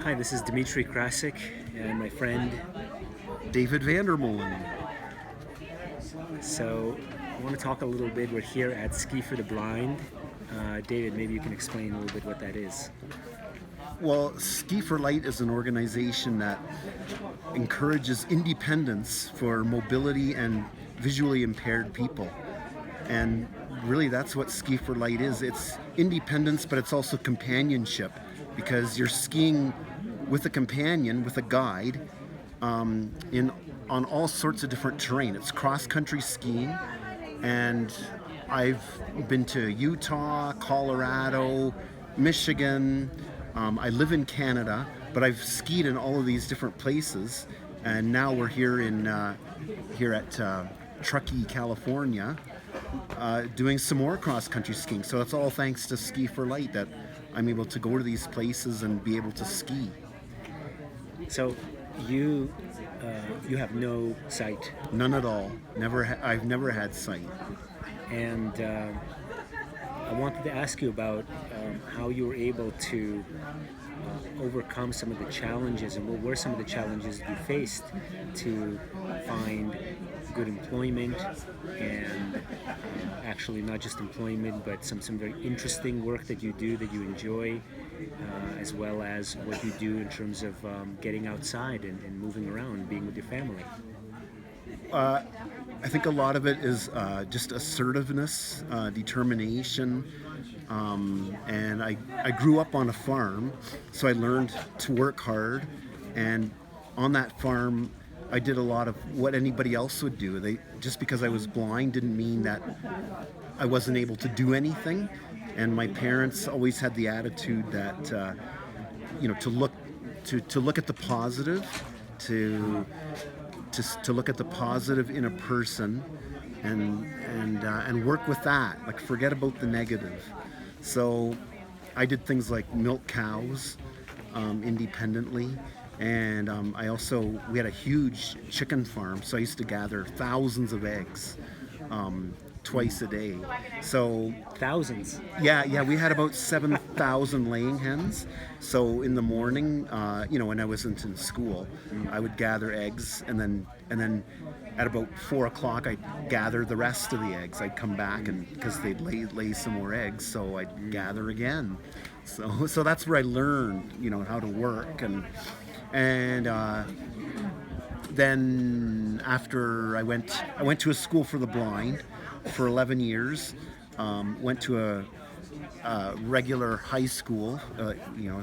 Hi, this is Dmitry Krasik and my friend. David Vandermolen. So, I want to talk a little bit. We're here at Ski for the Blind. David, maybe you can explain a little bit what that is. Well, Ski for Light is an organization that encourages independence for mobility and visually impaired people. And really, that's what Ski for Light is. It's independence, but it's also companionship because you're skiing with a companion, with a guide, in on all sorts of different terrain. It's cross-country skiing, and I've been to Utah, Colorado, Michigan. I live in Canada, but I've skied in all of these different places, and now we're here at Truckee, California, doing some more cross-country skiing. So it's all thanks to Ski for Light that I'm able to go to these places and be able to ski. So, you you have no sight, None at all. I've never had sight. and I wanted to ask you about how you were able to overcome some of the challenges, and what were some of the challenges that you faced to find good employment, and actually not just employment, but some very interesting work that you do that you enjoy, as well as what you do in terms of getting outside and moving around, being with your family. I think a lot of it is just assertiveness, determination, and I grew up on a farm, so I learned to work hard. And on that farm, I did a lot of what anybody else would do. Just because I was blind didn't mean that I wasn't able to do anything. And my parents always had the attitude that to look at the positive, to look at the positive in a person, and work with that. Like, forget about the negative. So I did things like milk cows independently, and we had a huge chicken farm, so I used to gather thousands of eggs twice a day. So Thousands. yeah, we had about 7,000 laying hens. So in the morning, when I wasn't in school, I would gather eggs, and then at about 4 o'clock, I'd gather the rest of the eggs. I'd come back, and because they'd lay some more eggs, so I'd gather again. So that's where I learned, how to work, and then after I went to a school for the blind for 11 years. Went to a regular high school,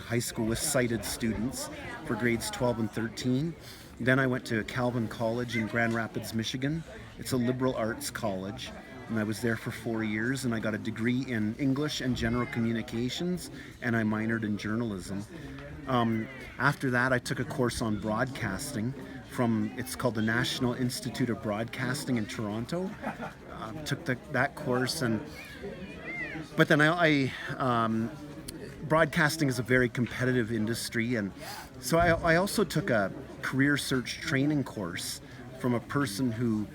high school with sighted students for grades 12 and 13. Then I went to Calvin College in Grand Rapids, Michigan. It's a liberal arts college, and I was there for 4 years, and I got a degree in English and general communications, and I minored in journalism. After that, I took a course on broadcasting it's called the National Institute of Broadcasting in Toronto. Took that course, but then broadcasting is a very competitive industry, and so I also took a career search training course from a person who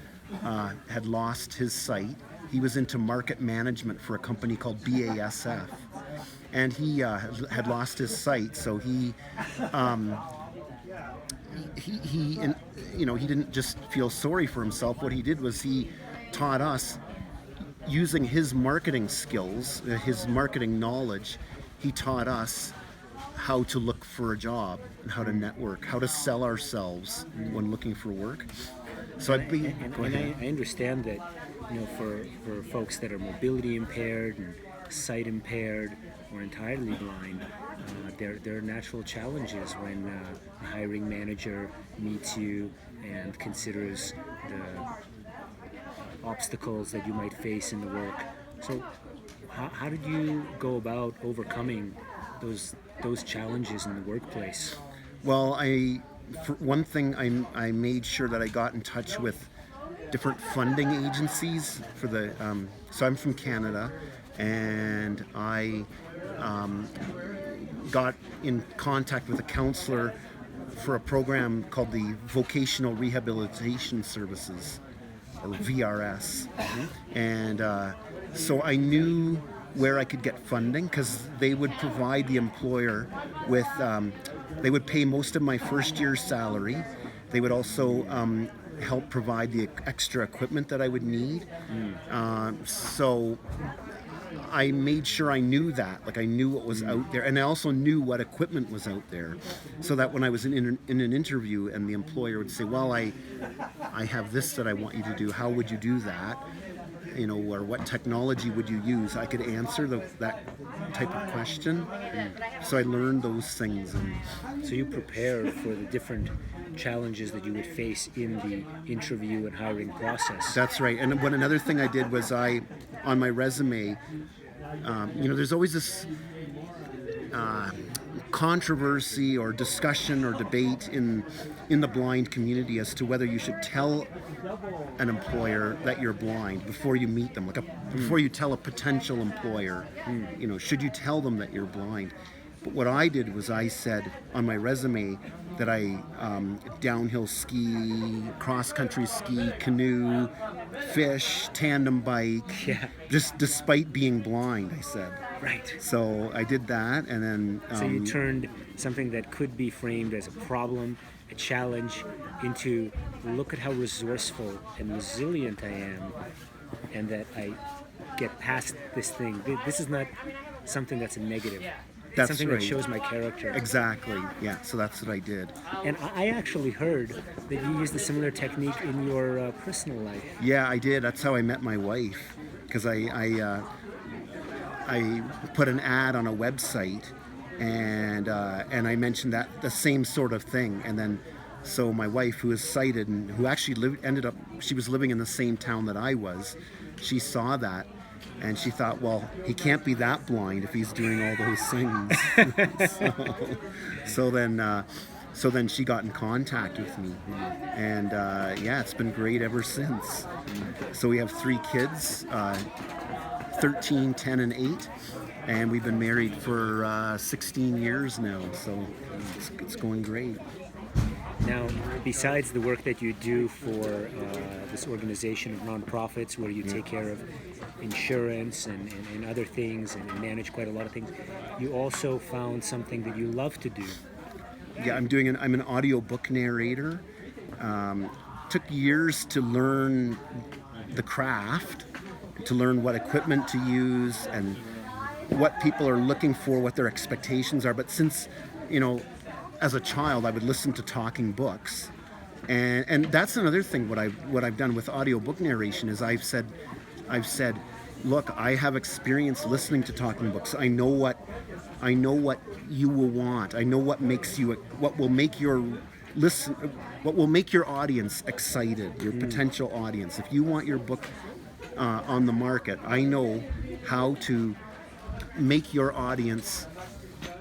had lost his sight. He was into market management for a company called BASF, and he had lost his sight, so he didn't just feel sorry for himself. What he did was he taught us, using his marketing skills, his marketing knowledge. He taught us how to look for a job and how to network, how to sell ourselves when looking for work. So I understand that, for folks that are mobility impaired and sight impaired or entirely blind, there are natural challenges when a hiring manager meets you and considers the obstacles that you might face in the work. So, how did you go about overcoming those challenges in the workplace? Well, for one thing, I made sure that I got in touch with different funding agencies for the. So I'm from Canada, and I got in contact with a counselor for a program called the Vocational Rehabilitation Services, or VRS. And so I knew where I could get funding, because they would provide the employer with, they would pay most of my first year's salary. They would also help provide the extra equipment that I would need. So I made sure I knew that, like I knew what was out there, and I also knew what equipment was out there, so that when I was in an interview and the employer would say, well, I have this that I want you to do, how would you do that? You know, or what technology would you use? I could answer that type of question. So I learned those things. And so you prepare for the different challenges that you would face in the interview and hiring process. That's right. And another thing I did was on my resume, you know, there's always this controversy or discussion or debate in the blind community as to whether you should tell an employer that you're blind before you meet them, before you tell a potential employer, you know, should you tell them that you're blind? But what I did was I said on my resume that I downhill ski, cross-country ski, canoe, fish, tandem bike, just despite being blind, I said. Right. So I did that, and then... so you turned something that could be framed as a problem, a challenge, into look at how resourceful and resilient I am, and that I get past this thing. This is not something that's a negative. That's something right. that shows my character. Exactly, yeah, so that's what I did. And I actually heard that you used a similar technique in your personal life. Yeah, I did. That's how I met my wife, because I put an ad on a website, and I mentioned that the same sort of thing, and then so my wife, who is sighted and who actually she was living in the same town that I was, she saw that, and she thought, well, he can't be that blind if he's doing all those things. so then she got in contact with me, and yeah, it's been great ever since. So we have 3 kids, 13, 10, and 8, and we've been married for 16 years now, so it's going great. Now, besides the work that you do for this organization of nonprofits where you take care of insurance and other things and manage quite a lot of things, you also found something that you love to do. Yeah, I'm an audiobook narrator. Took years to learn the craft, to learn what equipment to use and what people are looking for, what their expectations are. But since, you know, as a child, I would listen to talking books, and that's another thing. What I've done with audiobook narration is I've said, look, I have experience listening to talking books. I know what you will want. I know what will make your audience excited, your potential audience. If you want your book on the market, I know how to make your audience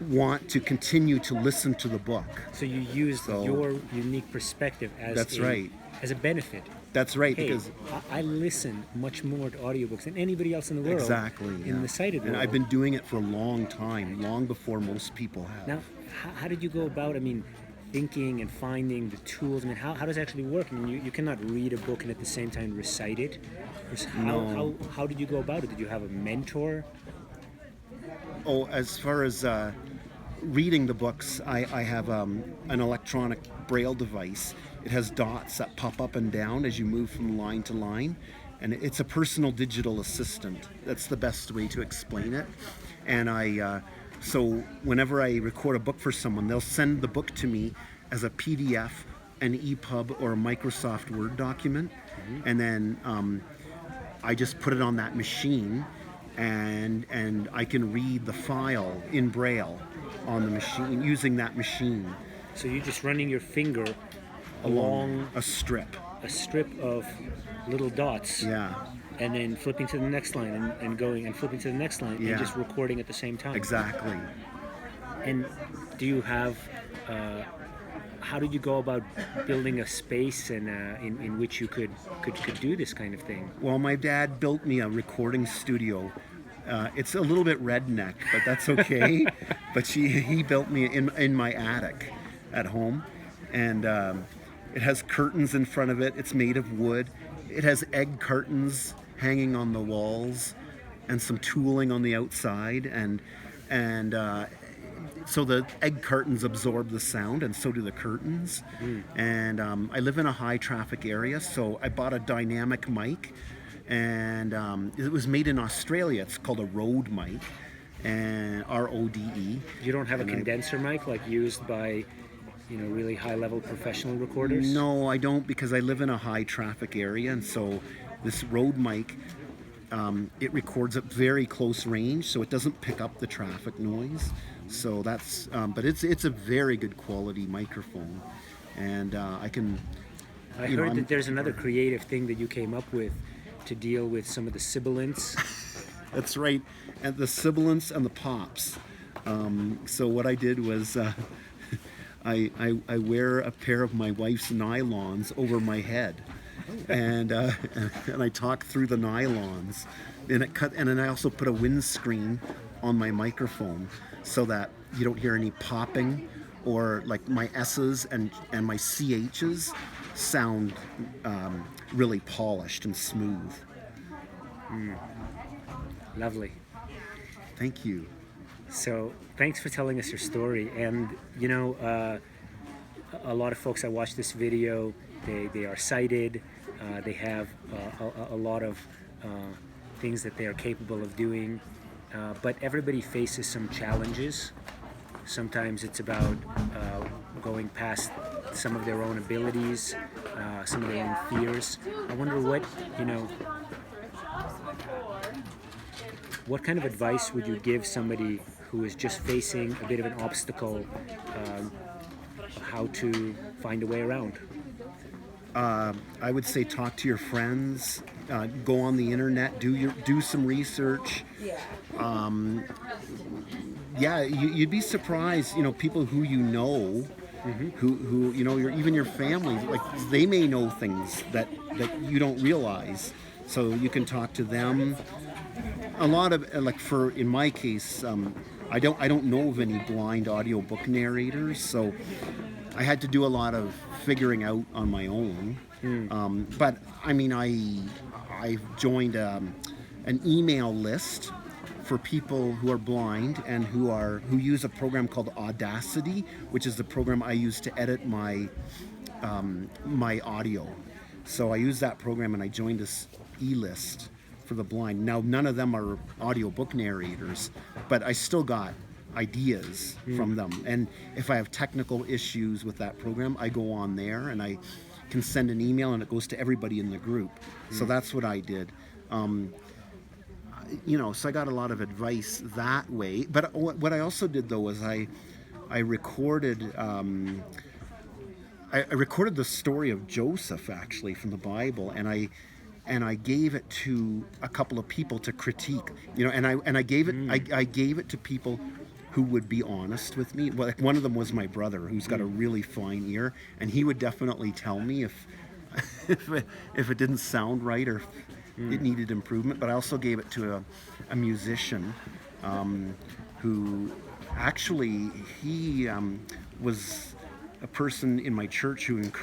want to continue to listen to the book. So you use your unique perspective as a benefit. That's right, hey, because I listen much more to audiobooks than anybody else in the world. Exactly. In the sighted world. And I've been doing it for a long time, long before most people have. Now, how did you go about, thinking and finding the tools? How does it actually work? You cannot read a book and at the same time recite it. How did you go about it? Did you have a mentor? Oh, as far as reading the books, I have an electronic braille device. It has dots that pop up and down as you move from line to line, and it's a personal digital assistant. That's the best way to explain it. And so whenever I record a book for someone, they'll send the book to me as a PDF, an EPUB, or a Microsoft Word document, and then I just put it on that machine, and I can read the file in braille on the machine using that machine. So you're just running your finger along a strip of little dots. Yeah. And then flipping to the next line and going and flipping to the next line and just recording at the same time. Exactly. And do you have how did you go about building a space in which you could do this kind of thing? Well, my dad built me a recording studio. It's a little bit redneck, but that's okay. But he built me in my attic at home, and it has curtains in front of it. It's made of wood. It has egg cartons hanging on the walls. and some tooling on the outside, and so the egg cartons absorb the sound, and so do the curtains. And I live in a high traffic area, so I bought a dynamic mic, and it was made in Australia. It's called a Rode mic, and RODE. You don't have a And condenser mic like used by, really high-level professional recorders? No, I don't, because I live in a high traffic area, and so this Rode mic, it records at very close range, so it doesn't pick up the traffic noise. So that's, but it's a very good quality microphone, and I can. I heard that there's another creative thing that you came up with to deal with some of the sibilants. That's right, and the sibilants and the pops. So what I did was, I wear a pair of my wife's nylons over my head, and I talk through the nylons, and then I also put a windscreen on my microphone so that you don't hear any popping, or like my S's and my CH's sound really polished and smooth. Lovely. Thank you. So thanks for telling us your story. And a lot of folks that watch this video, they are sighted. They have a lot of things that they are capable of doing. But everybody faces some challenges. Sometimes it's about going past some of their own abilities, some of their own fears. I wonder what kind of advice would you give somebody who is just facing a bit of an obstacle, how to find a way around? I would say talk to your friends, go on the internet, do some research. You'd be surprised, people who who even your family, like they may know things that you don't realize. So you can talk to them. A lot of in my case, I don't know of any blind audiobook narrators, so I had to do a lot of figuring out on my own. But I mean, I joined an email list for people who are blind and who use a program called Audacity, which is the program I use to edit my my audio. So I use that program, and I joined this e-list for the blind. Now, none of them are audiobook narrators, but I still got ideas from them. And if I have technical issues with that program, I go on there and I can send an email, and it goes to everybody in the group. So that's what I did. So I got a lot of advice that way. But what I also did, though, was I recorded I recorded the story of Joseph, actually, from the Bible, and I gave it to a couple of people to critique, and I gave it I gave it to people who would be honest with me. Well, like one of them was my brother, who's got a really fine ear, and he would definitely tell me if if it didn't sound right or if it needed improvement. But I also gave it to a musician who actually he was a person in my church who encouraged